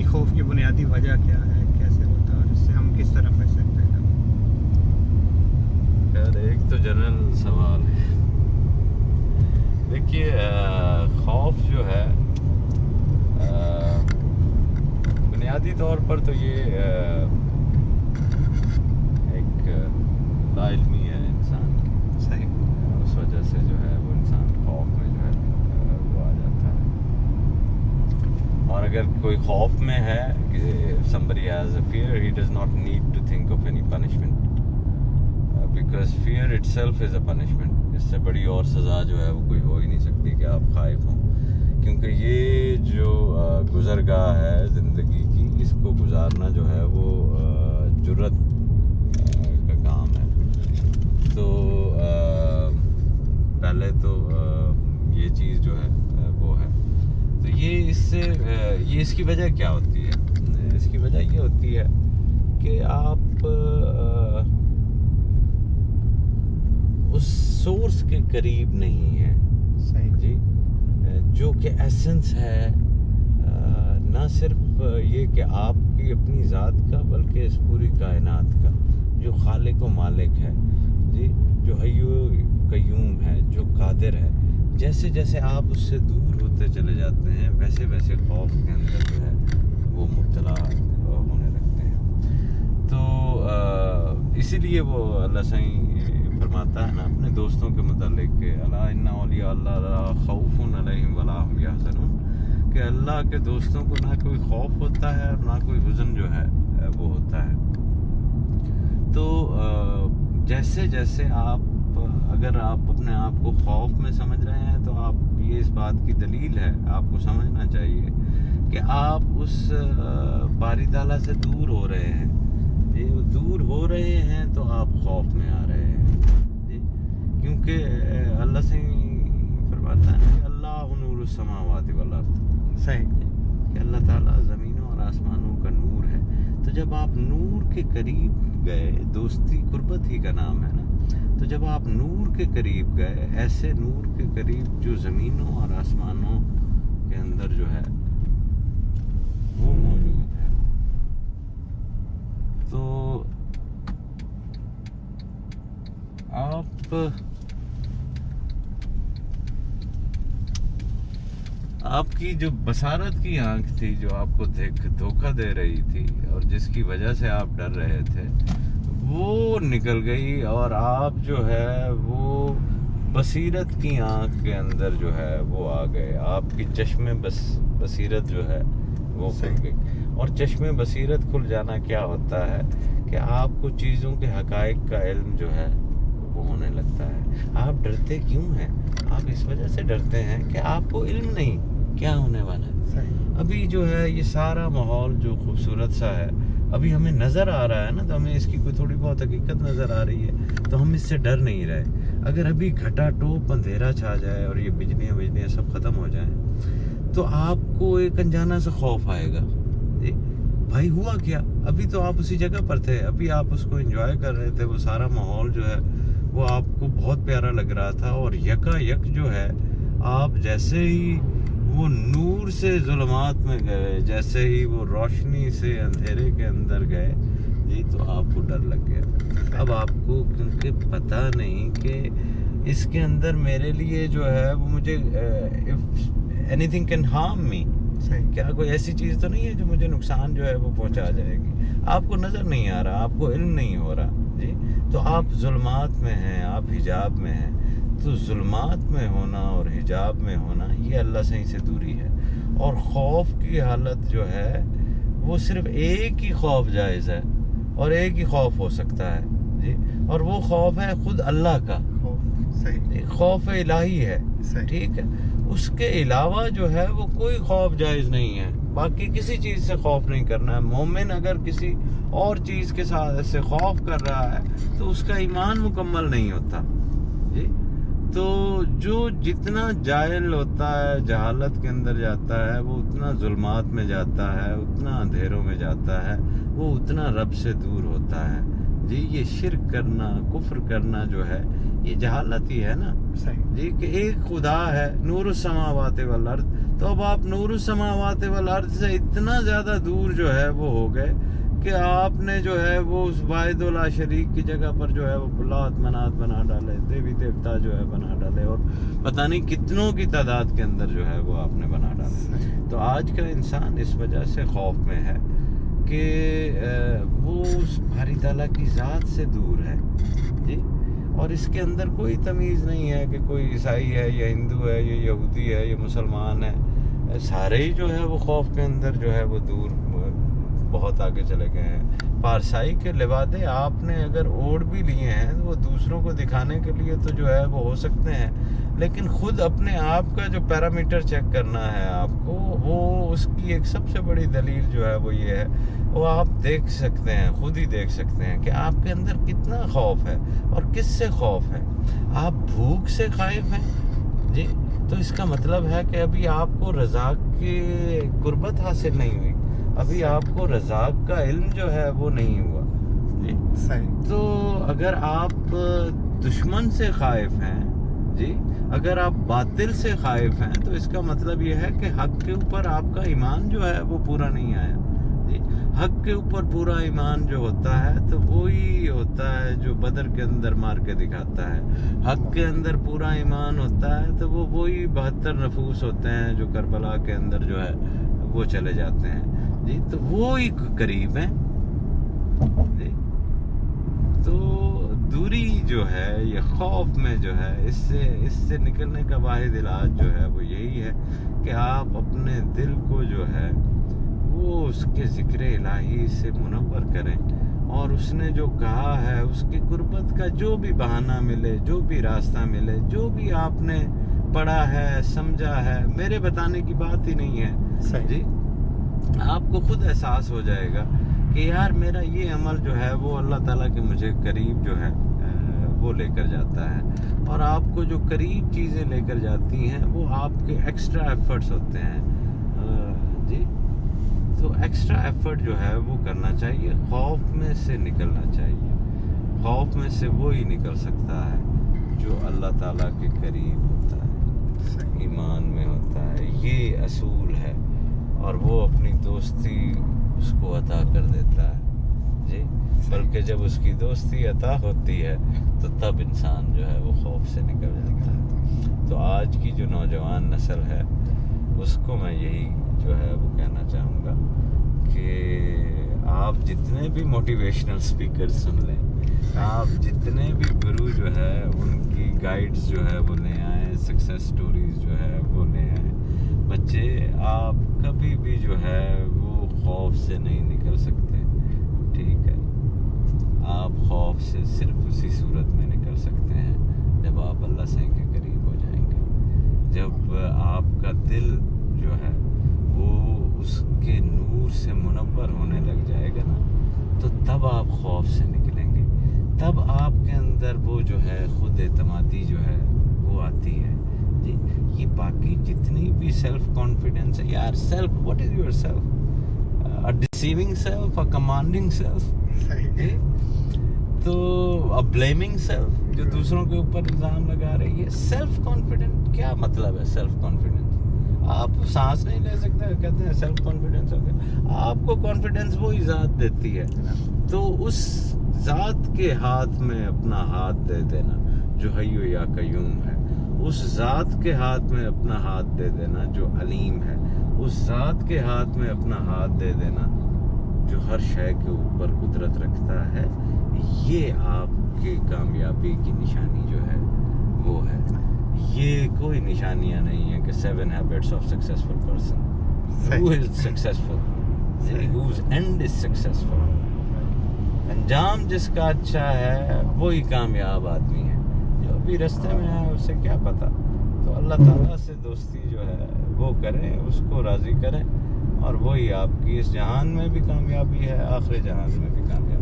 خوف کی بنیادی وجہ کیا ہے، کیسے ہوتا ہے اور اس سے ہم کس طرح بچ سکتے ہیں؟ یار ایک تو جنرل سوال ہے. دیکھیے خوف جو ہے بنیادی طور پر تو یہ ایک لا علمی ہے انسان کی. صحیح. اس وجہ سے جو ہے وہ انسان خوف میں جو ہے وہ آ جاتا ہے. اور اگر کوئی خوف میں ہے کہ somebody has a fear, he does not need to think of any punishment because fear itself is a punishment. اس سے بڑی اور سزا جو ہے وہ کوئی ہو ہی نہیں سکتی کہ آپ خائف ہوں، کیونکہ یہ جو گزرگاہ ہے زندگی کی، اس کو گزارنا جو ہے وہ جرت کا کام ہے. تو پہلے تو یہ چیز جو ہے وہ ہے. تو یہ اس کی وجہ کیا ہوتی ہے؟ اس کی وجہ یہ ہوتی ہے کہ آپ اس سورس کے قریب نہیں ہیں. صحیح جی، جو کہ ایسنس ہے نہ صرف یہ کہ آپ کی اپنی ذات کا، بلکہ اس پوری کائنات کا، جو خالق و مالک ہے جی، جو حی و قیوم ہے، جو قادر ہے. جیسے جیسے آپ اس سے دور ہوتے چلے جاتے ہیں، ویسے ویسے خوف کے اندر جو ہے وہ مبتلا ہونے لگتے ہیں. تو اسی لیے وہ اللہ سائیں فرماتا ہے نا اپنے دوستوں کے متعلق کہ الا ان اولیاء اللہ لا خوف علیہم ولا هم یحزنون، کہ اللہ کے دوستوں کو نہ کوئی خوف ہوتا ہے اور نہ کوئی حزن جو ہے وہ ہوتا ہے. تو جیسے جیسے اگر آپ اپنے آپ کو خوف میں سمجھ رہے ہیں تو آپ یہ اس بات کی دلیل ہے، آپ کو سمجھنا چاہیے کہ آپ اس باری تعالیٰ سے دور ہو رہے ہیں. جی، دور ہو رہے ہیں تو آپ خوف میں آ رہے ہیں. جی، کیونکہ اللہ سے فرماتا ہے کہ اللہ نور السماوات والارض. صحیح. کہ اللہ تعالیٰ زمینوں اور آسمانوں کا نور ہے. تو جب آپ نور کے قریب گئے، دوستی قربت ہی کا نام ہے نا، تو جب آپ نور کے قریب گئے، ایسے نور کے قریب جو زمینوں اور آسمانوں کے اندر جو ہے وہ موجود ہے. تو آپ کی جو بصارت کی آنکھ تھی، جو آپ کو دھوکہ دے رہی تھی اور جس کی وجہ سے آپ ڈر رہے تھے، وہ نکل گئی اور آپ جو ہے وہ بصیرت کی آنکھ کے اندر جو ہے وہ آ گئے. آپ کی چشم بصیرت جو ہے وہ کھل گئی. اور چشم بصیرت کھل جانا کیا ہوتا ہے کہ آپ کو چیزوں کے حقائق کا علم جو ہے وہ ہونے لگتا ہے. آپ ڈرتے کیوں ہیں؟ آپ اس وجہ سے ڈرتے ہیں کہ آپ کو علم نہیں کیا ہونے والا ہے. ابھی جو ہے یہ سارا ماحول جو خوبصورت سا ہے، ابھی ہمیں نظر آ رہا ہے نا، تو ہمیں اس کی کوئی تھوڑی بہت حقیقت نظر آ رہی ہے، تو ہم اس سے ڈر نہیں رہے. اگر ابھی گھٹا ٹوپ اندھیرا چھا جائے اور یہ بجلیاں سب ختم ہو جائیں تو آپ کو ایک انجانا سے خوف آئے گا. جی بھائی، ہوا کیا؟ ابھی تو آپ اسی جگہ پر تھے، ابھی آپ اس کو انجوائے کر رہے تھے، وہ سارا ماحول جو ہے وہ آپ کو بہت پیارا لگ رہا تھا. اور یکا یک جو ہے آپ جیسے ہی وہ نور سے ظلمات میں گئے، جیسے ہی وہ روشنی سے اندھیرے کے اندر گئے جی، تو آپ کو ڈر لگ گیا. اب آپ کو کیونکہ پتہ نہیں کہ اس کے اندر میرے لیے جو ہے وہ مجھے اینی تھنگ کین ہارم می، کیا کوئی ایسی چیز تو نہیں ہے جو مجھے نقصان جو ہے وہ پہنچا جائے گی. آپ کو نظر نہیں آ رہا، آپ کو علم نہیں ہو رہا. جی، تو آپ ظلمات میں ہیں، آپ حجاب میں ہیں. تو ظلمات میں ہونا اور حجاب میں ہونا یہ اللہ سے دوری ہے. اور خوف کی حالت جو ہے وہ صرف ایک ہی خوف جائز ہے اور ایک ہی خوف ہو سکتا ہے. جی، اور وہ خوف ہے خود اللہ کا. خوف الہی ہے. ٹھیک ہے، اس کے علاوہ جو ہے وہ کوئی خوف جائز نہیں ہے. باقی کسی چیز سے خوف نہیں کرنا ہے. مومن اگر کسی اور چیز کے ساتھ سے خوف کر رہا ہے تو اس کا ایمان مکمل نہیں ہوتا. جی، تو جو جتنا جاہل ہوتا ہے، جہالت کے اندر جاتا ہے، وہ اتنا ظلمات میں جاتا ہے، اتنا اندھیروں میں جاتا ہے، وہ اتنا رب سے دور ہوتا ہے. جی، یہ شرک کرنا، کفر کرنا جو ہے یہ جہالت ہی ہے نا صحیح جی، کہ ایک خدا ہے، نور السماوات والارض. تو اب آپ نور السماوات والارض سے اتنا زیادہ دور جو ہے وہ ہو گئے کہ آپ نے جو ہے وہ اس واحد لا شریک کی جگہ پر جو ہے وہ لات منات بنا ڈالے، دیوی دیوتا جو ہے بنا ڈالے، اور پتہ نہیں کتنوں کی تعداد کے اندر جو ہے وہ آپ نے بنا ڈالے. تو آج کا انسان اس وجہ سے خوف میں ہے کہ وہ اس باری تعالیٰ کی ذات سے دور ہے جی. اور اس کے اندر کوئی تمیز نہیں ہے کہ کوئی عیسائی ہے یا ہندو ہے یا یہودی ہے یا مسلمان ہے، سارے ہی جو ہے وہ خوف کے اندر جو ہے وہ دور بہت آگے چلے گئے ہیں. پارسائی کے لبادے آپ نے اگر اوڑھ بھی لیے ہیں تو وہ دوسروں کو دکھانے کے لیے تو جو ہے وہ ہو سکتے ہیں، لیکن خود اپنے آپ کا جو پیرامیٹر چیک کرنا ہے آپ کو، وہ اس کی ایک سب سے بڑی دلیل جو ہے وہ یہ ہے، وہ آپ دیکھ سکتے ہیں، خود ہی دیکھ سکتے ہیں کہ آپ کے اندر کتنا خوف ہے اور کس سے خوف ہے. آپ بھوک سے خائف ہیں جی، تو اس کا مطلب ہے کہ ابھی آپ کو رزاق کی قربت حاصل نہیں ہوئی، ابھی آپ کو رزاق کا علم جو ہے وہ نہیں ہوا جی. صحیح. تو اگر آپ دشمن سے خائف ہیں جی، اگر آپ باطل سے خائف ہیں، تو اس کا مطلب یہ ہے کہ حق کے اوپر آپ کا ایمان جو ہے وہ پورا نہیں آیا جی. حق کے اوپر پورا ایمان جو ہوتا ہے تو وہی ہوتا ہے جو بدر کے اندر مار کے دکھاتا ہے. حق کے اندر پورا ایمان ہوتا ہے تو وہ وہی 72 نفوس ہوتے ہیں جو کربلا کے اندر جو ہے وہ چلے جاتے ہیں جی. تو وہی قریب ہیں جی. تو دوری جو ہے یہ خوف میں جو ہے اس سے نکلنے کا واحد علاج جو ہے وہ یہی ہے کہ آپ اپنے دل کو جو ہے وہ اس کے ذکر الہی سے منور کریں، اور اس نے جو کہا ہے اس کی قربت کا جو بھی بہانہ ملے، جو بھی راستہ ملے، جو بھی آپ نے پڑھا ہے سمجھا ہے، میرے بتانے کی بات ہی نہیں ہے جی. آپ کو خود احساس ہو جائے گا کہ یار میرا یہ عمل جو ہے وہ اللہ تعالیٰ کے مجھے قریب جو ہے وہ لے کر جاتا ہے. اور آپ کو جو قریب چیزیں لے کر جاتی ہیں وہ آپ کے ایکسٹرا ایفرٹس ہوتے ہیں جی. تو ایکسٹرا ایفرٹ جو ہے وہ کرنا چاہیے، خوف میں سے نکلنا چاہیے. خوف میں سے وہی نکل سکتا ہے جو اللہ تعالیٰ کے قریب ہوتا ہے، ایمان میں ہوتا ہے. یہ اصول ہے، اور وہ اپنی دوستی اس کو عطا کر دیتا ہے جی. بلکہ جب اس کی دوستی عطا ہوتی ہے تو تب انسان جو ہے وہ خوف سے نکل جاتا ہے. تو آج کی جو نوجوان نسل ہے اس کو میں یہی جو ہے وہ کہنا چاہوں گا کہ آپ جتنے بھی موٹیویشنل سپیکر سن لیں، آپ جتنے بھی گرو جو ہے ان کی گائیڈز جو ہے وہ لے آئیں، سکسیس سٹوریز جو ہے وہ لے آئیں. بچے آپ کبھی بھی جو ہے وہ خوف سے نہیں نکل سکتے، ٹھیک ہے. آپ خوف سے صرف اسی صورت میں نکل سکتے ہیں جب آپ اللہ سے کے قریب ہو جائیں گے. جب آپ کا دل جو ہے وہ اس کے نور سے منور ہونے لگ جائے گا نا، تو تب آپ خوف سے نکلیں گے. تب آپ کے اندر وہ جو ہے خود اعتمادی جو ہے وہ آتی ہے جی. یہ باقی جتنی بھی سیلف کانفیڈنس ہے یار، self what is your self? A deceiving self, a commanding self جی. تو اے بلیمنگ سیلف جو دوسروں کے اوپر الزام لگا رہی ہے. سیلف کانفیڈنٹ کیا مطلب ہے؟ سیلف کانفیڈنس آپ سانس نہیں لے سکتے، کہتے ہیں سیلف کانفیڈنس ہو گیا. آپ کو کانفیڈنس وہی ذات دیتی ہے. تو اس ذات کے ہاتھ میں اپنا ہاتھ دے دینا جو حی یا قیوم ہے، اس ذات کے ہاتھ میں اپنا ہاتھ دے دینا جو علیم ہے، اس ذات کے ہاتھ میں اپنا ہاتھ دے دینا جو ہر شے کے اوپر قدرت رکھتا ہے. یہ آپ کی کامیابی کی نشانی جو ہے وہ ہے. یہ کوئی نشانیاں نہیں ہیں کہ 7 habits of successful person. Who is successful? Whose end is successful. انجام جس کا اچھا ہے وہی کامیاب آدمی ہے. جو بھی رستے میں ہے اسے کیا پتا. تو اللہ تعالیٰ سے دوستی جو ہے وہ کریں، اس کو راضی کریں، اور وہی آپ کی اس جہان میں بھی کامیابی ہے، آخر جہان میں بھی کامیابی